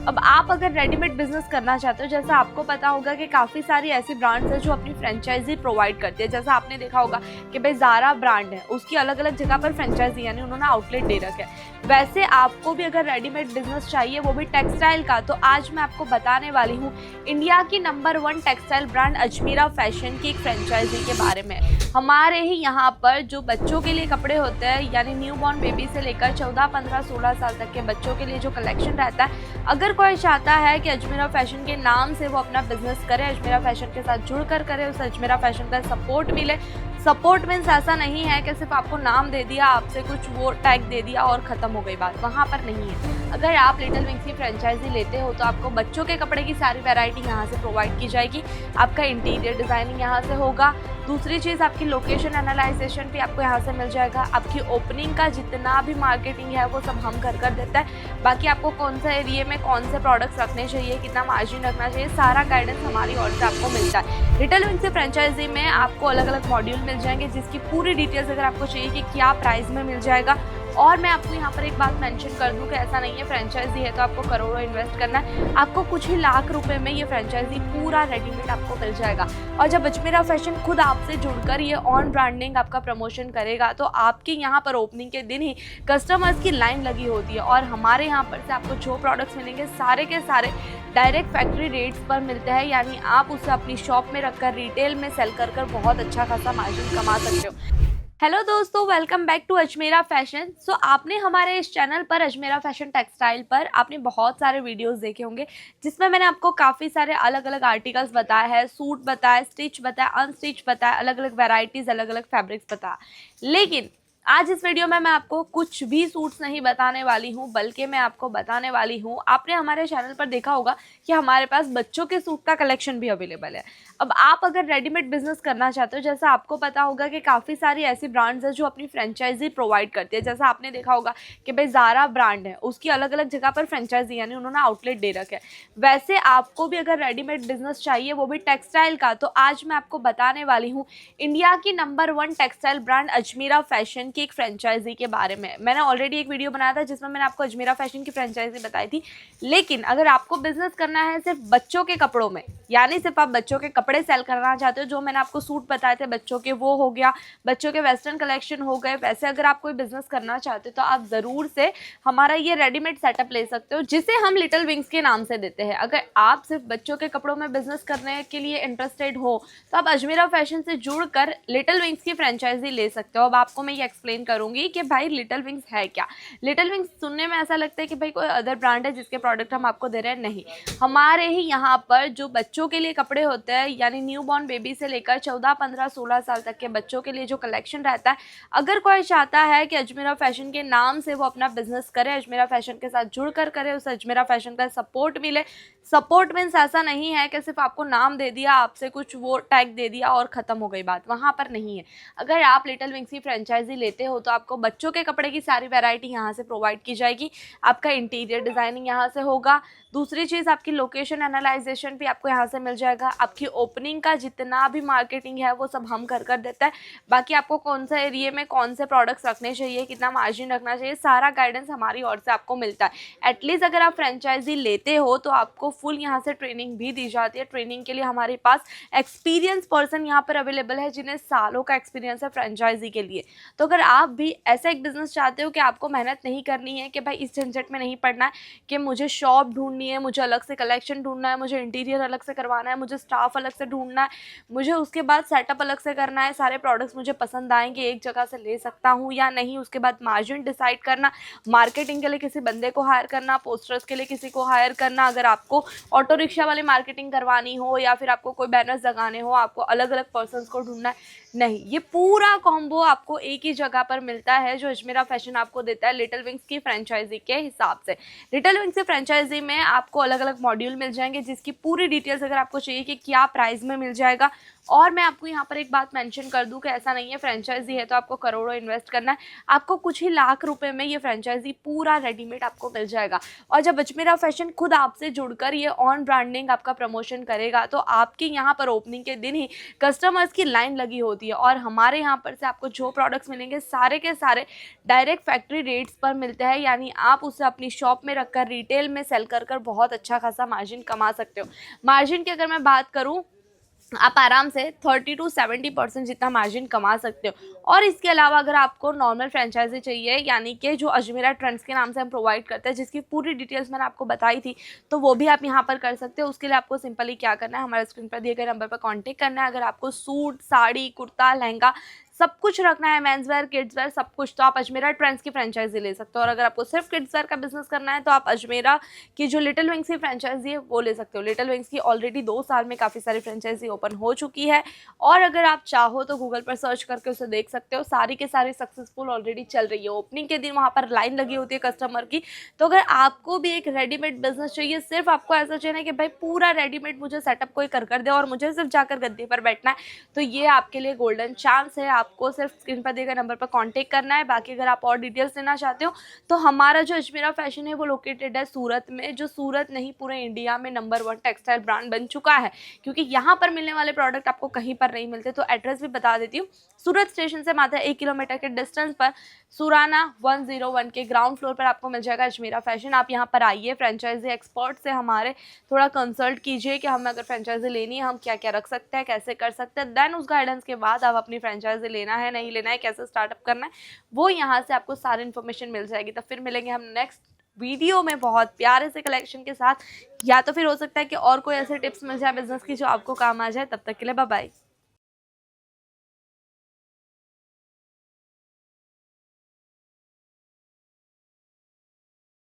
अब आप अगर रेडीमेड बिजनेस करना चाहते हो, जैसा आपको पता होगा कि काफ़ी सारी ऐसी ब्रांड्स हैं जो अपनी फ्रेंचाइजी प्रोवाइड करती है। जैसा आपने देखा होगा कि भाई ज़ारा ब्रांड है, उसकी अलग अलग जगह पर फ्रेंचाइजी यानी उन्होंने आउटलेट दे रखे है। वैसे आपको भी अगर रेडीमेड बिजनेस चाहिए, वो भी टेक्सटाइल का, तो आज मैं आपको बताने वाली हूँ इंडिया की number 1 textile brand Ajmera fashion की एक फ्रेंचाइजी के बारे में। हमारे ही यहाँ पर जो बच्चों के लिए कपड़े होते हैं, यानी न्यू बॉर्न बेबी से लेकर 14, 15, 16 साल तक के बच्चों के लिए जो कलेक्शन रहता है, अगर कोई चाहता है कि अजमीरा फैशन के नाम से वो अपना बिजनेस करे, अजमीरा फैशन के साथ जुड़कर करे, उसे अजमीरा फैशन का सपोर्ट मिले। सपोर्ट मीन्स ऐसा नहीं है कि सिर्फ आपको नाम दे दिया, आपसे कुछ वो टैग दे दिया और ख़त्म हो गई बात, वहाँ पर नहीं है। अगर आप लिटिल विंग्स की फ्रेंचाइजी लेते हो तो आपको बच्चों के कपड़े की सारी वैरायटी यहाँ से प्रोवाइड की जाएगी। आपका इंटीरियर डिज़ाइनिंग यहाँ से होगा। दूसरी चीज़, आपकी लोकेशन एनालाइजेशन भी आपको यहाँ से मिल जाएगा। आपकी ओपनिंग का जितना भी मार्केटिंग है वो सब हम कर देता है। बाकी आपको कौन सा एरिया में कौन से प्रोडक्ट्स रखने चाहिए, कितना मार्जिन रखना चाहिए, सारा गाइडेंस हमारी ओर से आपको मिलता है। लिटिल विंग्स की फ्रेंचाइजी में आपको अलग अलग मॉड्यूल मिल जाएंगे, जिसकी पूरी डिटेल्स अगर आपको चाहिए कि क्या प्राइस में मिल जाएगा। और मैं आपको यहाँ पर एक बात मेंशन कर दूँ कि ऐसा नहीं है फ्रेंचाइजी है तो आपको करोड़ों इन्वेस्ट करना है। आपको कुछ ही लाख रुपए में ये फ्रेंचाइजी पूरा रेडीमेड आपको मिल जाएगा। और जब अजमेरा फैशन खुद आपसे जुड़कर ये ऑन ब्रांडिंग आपका प्रमोशन करेगा, तो आपके यहाँ पर ओपनिंग के दिन ही कस्टमर्स की लाइन लगी होती है। और हमारे यहाँ पर से आपको जो प्रोडक्ट्स मिलेंगे सारे के सारे डायरेक्ट फैक्ट्री रेट्स पर मिलते हैं, यानी आप उसे अपनी शॉप में रखकर रिटेल में सेल कर बहुत अच्छा खासा मार्जिन कमा सकते हो। हेलो दोस्तों, welcome back to Ajmera fashion. So आपने हमारे इस चैनल पर अजमेरा फैशन टेक्सटाइल पर आपने बहुत सारे वीडियोस देखे होंगे, जिसमें मैंने आपको काफ़ी सारे अलग अलग आर्टिकल्स बताया है, सूट बताया, स्टिच बताया, अनस्टिच बताया, अलग अलग वैरायटीज़, अलग अलग फैब्रिक्स बताया। लेकिन आज इस वीडियो में मैं आपको कुछ भी सूट्स नहीं बताने वाली हूँ, बल्कि मैं आपको बताने वाली हूँ, आपने हमारे चैनल पर देखा होगा कि हमारे पास बच्चों के सूट का कलेक्शन भी अवेलेबल है। अब आप अगर रेडीमेड बिजनेस करना चाहते हो, जैसा आपको पता होगा कि काफ़ी सारी ऐसी ब्रांड्स हैं जो अपनी फ्रेंचाइजी प्रोवाइड करती है। जैसा आपने देखा होगा कि भाई ज़ारा ब्रांड है, उसकी अलग अलग जगह पर फ्रेंचाइजी यानी उन्होंने आउटलेट दे रखे है। वैसे आपको भी अगर रेडीमेड बिजनेस चाहिए, वो भी टेक्सटाइल का, तो आज मैं आपको बताने वाली हूँ इंडिया की number 1 textile brand Ajmera fashion की एक फ्रेंचाइजी के बारे में। मैंने ऑलरेडी एक वीडियो बनाया था जिसमें मैंने आपको अजमीरा फैशन की फ्रेंचाइजी बताई थी। लेकिन अगर आपको बिजनेस करना है सिर्फ बच्चों के कपड़ों में, यानी सिर्फ आप बच्चों के कपड़े सेल करना चाहते हो, जो मैंने आपको सूट बताए थे बच्चों के वो हो गया, बच्चों के वेस्टर्न कलेक्शन हो गए, वैसे अगर आप कोई बिजनेस करना चाहते हो तो आप ज़रूर से हमारा ये रेडीमेड सेटअप ले सकते हो, जिसे हम लिटिल विंग्स के नाम से देते हैं। अगर आप सिर्फ बच्चों के कपड़ों में बिजनेस करने के लिए इंटरेस्टेड हो तो आप अजमेरा फैशन से जुड़कर लिटिल विंग्स की फ्रेंचाइजी ले सकते हो। अब आपको मैं ये एक्सप्लेन करूंगी कि भाई लिटिल विंग्स है क्या। लिटिल विंग्स सुनने में ऐसा लगता है कि भाई कोई अदर ब्रांड है जिसके प्रोडक्ट हम आपको दे रहे हैं, नहीं। हमारे ही यहाँ पर जो बच्चों के लिए कपड़े होते हैं, यानी न्यू बॉर्न बेबी से लेकर 14, 15, 16 साल तक के बच्चों के लिए जो कलेक्शन रहता है, अगर कोई चाहता है कि अजमेरा फैशन के नाम से वो अपना बिजनेस करे, अजमेरा फैशन के साथ जुड़कर करे, उसे अजमेरा फैशन का सपोर्ट मिले। सपोर्ट मीन्स ऐसा नहीं है कि सिर्फ आपको नाम दे दिया, आपसे कुछ वो टैग दे दिया और ख़त्म हो गई बात, वहाँ पर नहीं है। अगर आप लिटिल विंग्स की फ्रेंचाइजी लेते हो तो आपको बच्चों के कपड़े की सारी वैरायटी यहाँ से प्रोवाइड की जाएगी। आपका इंटीरियर डिज़ाइनिंग यहाँ से होगा। दूसरी चीज़, आपकी लोकेशन एनालाइजेशन भी आपको यहाँ से मिल जाएगा। आपकी ओपनिंग का जितना भी मार्केटिंग है वो सब हम कर देता है। बाकी आपको कौन सा एरिया में कौन से प्रोडक्ट्स रखने चाहिए, कितना मार्जिन रखना चाहिए, सारा गाइडेंस हमारी ओर से आपको मिलता है। एटलीस्ट अगर आप फ्रेंचाइजी लेते हो तो आपको फुल यहाँ से ट्रेनिंग भी दी जाती है। ट्रेनिंग के लिए हमारे पास एक्सपीरियंस पर्सन यहाँ पर अवेलेबल है, जिन्हें सालों का एक्सपीरियंस है फ्रेंचाइजी के लिए। तो अगर आप भी ऐसा एक बिजनेस चाहते हो कि आपको मेहनत नहीं करनी है, कि भाई इस झंझट में नहीं पड़ना है कि मुझे शॉप ढूंढनी है, मुझे अलग से कलेक्शन ढूंढना है, मुझे इंटीरियर अलग से करवाना है, मुझे स्टाफ अलग से ढूंढना है, मुझे उसके बाद सेटअप अलग से करना है, सारे प्रोडक्ट्स मुझे पसंद आएंगे, एक जगह से ले सकता हूँ या नहीं, उसके बाद मार्जिन डिसाइड करना, मार्केटिंग के लिए किसी बंदे को हायर करना, पोस्टर्स के लिए किसी को हायर करना, अगर आपको ऑटो रिक्शा वाली मार्केटिंग करवानी हो या फिर आपको कोई बैनर्स लगाने हो, आपको अलग अलग पर्सनस को ढूंढना है, नहीं। ये पूरा कॉम्बो आपको एक ही जगह पर मिलता है, जो अजमेरा फैशन आपको देता है लिटिल विंग्स की फ्रेंचाइजी के हिसाब से। लिटिल विंग्स की फ्रेंचाइजी में आपको अलग अलग मॉड्यूल मिल जाएंगे, जिसकी पूरी डिटेल्स अगर आपको चाहिए कि क्या प्राइस में मिल जाएगा, और मैं आपको यहाँ पर एक बात मेंशन कर दूँ कि ऐसा नहीं है फ्रेंचाइजी है तो आपको करोड़ों इन्वेस्ट करना है, आपको कुछ ही लाख रुपए में ये फ्रेंचाइजी पूरा रेडीमेड आपको मिल जाएगा। और जब अजमेरा फैशन खुद आपसे जुड़कर ये ऑन ब्रांडिंग आपका प्रमोशन करेगा तो आपके यहाँ पर ओपनिंग के दिन ही कस्टमर्स की लाइन लगी होती है। और हमारे यहाँ पर से आपको जो प्रोडक्ट्स मिलेंगे सारे के सारे डायरेक्ट फैक्ट्री रेट्स पर मिलते हैं, यानी आप उसे अपनी शॉप में रखकर रिटेल में सेल कर बहुत अच्छा खासा मार्जिन कमा सकते हो। मार्जिन की अगर मैं बात करूँ, आप आराम से 30 to 70% जितना मार्जिन कमा सकते हो। और इसके अलावा अगर आपको नॉर्मल फ्रेंचाइजी चाहिए, यानी कि जो अजमेरा ट्रेंड्स के नाम से हम प्रोवाइड करते हैं, जिसकी पूरी डिटेल्स मैंने आपको बताई थी, तो वो भी आप यहाँ पर कर सकते हो। उसके लिए आपको सिंपली क्या करना है, हमारे स्क्रीन पर दिए गए नंबर पर कॉन्टेक्ट करना है। अगर आपको सूट, साड़ी, कुर्ता, लहंगा सब कुछ रखना है, मेंस वेयर, किड्स वेयर सब कुछ, तो आप अजमेरा ट्रेंड्स की फ्रेंचाइजी ले सकते हो। और अगर आपको सिर्फ किड्स वेयर का बिजनेस करना है तो आप अजमेरा की जो लिटिल विंग्स की फ्रेंचाइजी है वो ले सकते हो। लिटिल विंग्स की ऑलरेडी 2 साल में काफ़ी सारी फ्रेंचाइजी ओपन हो चुकी है, और अगर आप चाहो तो गूगल पर सर्च करके उसे देख सकते हो। सारी के सारी सक्सेसफुल ऑलरेडी चल रही है। ओपनिंग के दिन वहाँ पर लाइन लगी होती है कस्टमर की। तो अगर आपको भी एक रेडीमेड बिजनेस चाहिए, सिर्फ आपको ऐसा चाहिए कि भाई पूरा रेडीमेड मुझे सेटअप कोई कर दे और मुझे सिर्फ जाकर गद्दे पर बैठना है, तो ये आपके लिए गोल्डन चांस है। आपको सिर्फ स्क्रीन पर दिए गए नंबर पर कांटेक्ट करना है। बाकी अगर आप और डिटेल्स लेना चाहते हो तो हमारा जो अजमेरा फैशन है वो लोकेटेड है सूरत में, जो सूरत नहीं पूरे इंडिया में नंबर 1 टेक्सटाइल ब्रांड बन चुका है, क्योंकि यहाँ पर मिलने वाले प्रोडक्ट आपको कहीं पर नहीं मिलते। तो एड्रेस भी बता देती हूँ, सूरत स्टेशन से मात्र 1 किलोमीटर के डिस्टेंस पर सुराना 101 के ग्राउंड फ्लोर पर आपको मिल जाएगा अजमेरा फैशन। आप यहाँ पर आइए, फ्रेंचाइजी एक्सपर्ट से हमारे थोड़ा कंसल्ट कीजिए कि हमें अगर फ्रेंचाइजी लेनी है हम क्या क्या रख सकते हैं, कैसे कर सकते हैं। देन उस गाइडेंस के बाद आप अपनी फ्रेंचाइजी लेना है नहीं लेना है, कैसे स्टार्टअप करना है, वो यहाँ से आपको सारी इन्फॉर्मेशन मिल जाएगी। तो फिर मिलेंगे हम नेक्स्ट वीडियो में बहुत प्यारे से कलेक्शन के साथ, या तो फिर हो सकता है कि और कोई ऐसे टिप्स मिल जाए बिजनेस की जो आपको काम आ जाए। तब तक के लिए बाय बाय।